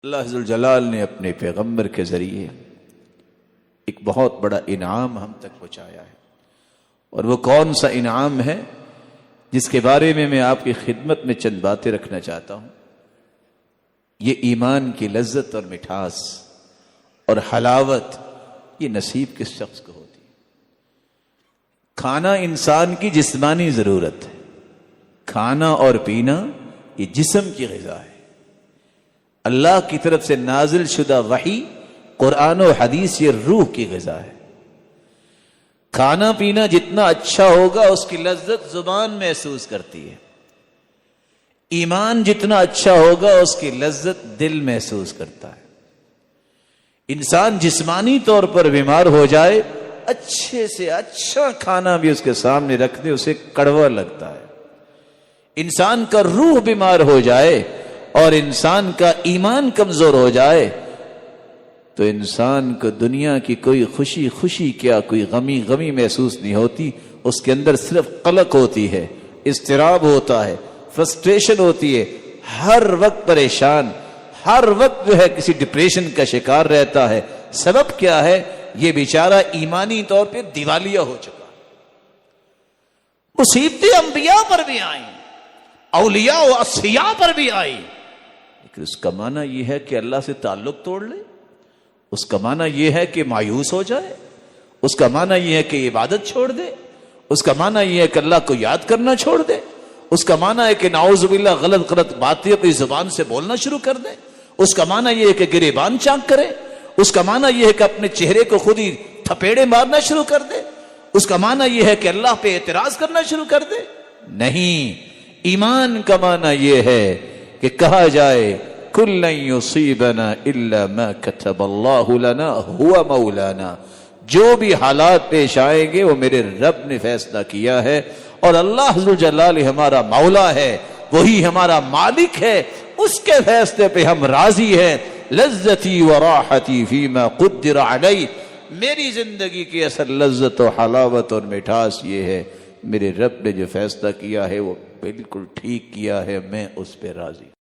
اللہ ذوالجلال نے اپنے پیغمبر کے ذریعے ایک بہت بڑا انعام ہم تک پہنچایا ہے، اور وہ کون سا انعام ہے جس کے بارے میں آپ کی خدمت میں چند باتیں رکھنا چاہتا ہوں۔ یہ ایمان کی لذت اور مٹھاس اور حلاوت یہ نصیب کس شخص کو ہوتی ہے؟ کھانا انسان کی جسمانی ضرورت ہے، کھانا اور پینا یہ جسم کی غذا ہے۔ اللہ کی طرف سے نازل شدہ وحی قرآن و حدیث یہ روح کی غذا ہے۔ کھانا پینا جتنا اچھا ہوگا اس کی لذت زبان محسوس کرتی ہے، ایمان جتنا اچھا ہوگا اس کی لذت دل محسوس کرتا ہے۔ انسان جسمانی طور پر بیمار ہو جائے، اچھے سے اچھا کھانا بھی اس کے سامنے رکھ دے اسے کڑوا لگتا ہے۔ انسان کا روح بیمار ہو جائے اور انسان کا ایمان کمزور ہو جائے تو انسان کو دنیا کی کوئی خوشی کیا کوئی غمی محسوس نہیں ہوتی، اس کے اندر صرف قلق ہوتی ہے، اضطراب ہوتا ہے، فرسٹریشن ہوتی ہے، ہر وقت پریشان، ہر وقت جو ہے کسی ڈپریشن کا شکار رہتا ہے۔ سبب کیا ہے؟ یہ بیچارہ ایمانی طور پہ دیوالیہ ہو چکا۔ مصیبتیں انبیاء پر بھی آئیں، اولیاء و اصفیاء پر بھی آئی، لیکن اس کا معنی یہ ہے کہ اللہ سے تعلق توڑ لے، اس کا معنی یہ ہے کہ مایوس ہو جائے، اس کا معنی یہ ہے کہ عبادت چھوڑ دے، اس کا معنی یہ ہے کہ اللہ کو یاد کرنا چھوڑ دے، اس کا معنی ہے کہ نعوذ باللہ غلط باتیں اپنی زبان سے بولنا شروع کر دے، اس کا معنی یہ ہے کہ گریبان چاک کرے، اس کا معنی یہ ہے کہ اپنے چہرے کو خود ہی تھپیڑے مارنا شروع کر دے، اس کا معنی یہ ہے کہ اللہ پہ اعتراض کرنا شروع کر دے۔ نہیں، ایمان کا معنی یہ ہے کہ کہا جائے کل لن یصیبنا الا ما کتب اللہ لنا هو مولانا، جو بھی حالات پیش آئیں گے وہ میرے رب نے فیصلہ کیا ہے، اور اللہ ذوالجلال ہمارا مولا ہے، وہی ہمارا مالک ہے، اس کے فیصلے پہ ہم راضی ہیں۔ لذتی و راحتی فیما قدر علی، میری زندگی کی اصل لذت و حلاوت اور مٹھاس یہ ہے میرے رب نے جو فیصلہ کیا ہے وہ بالکل ٹھیک کیا ہے، میں اس پہ راضی۔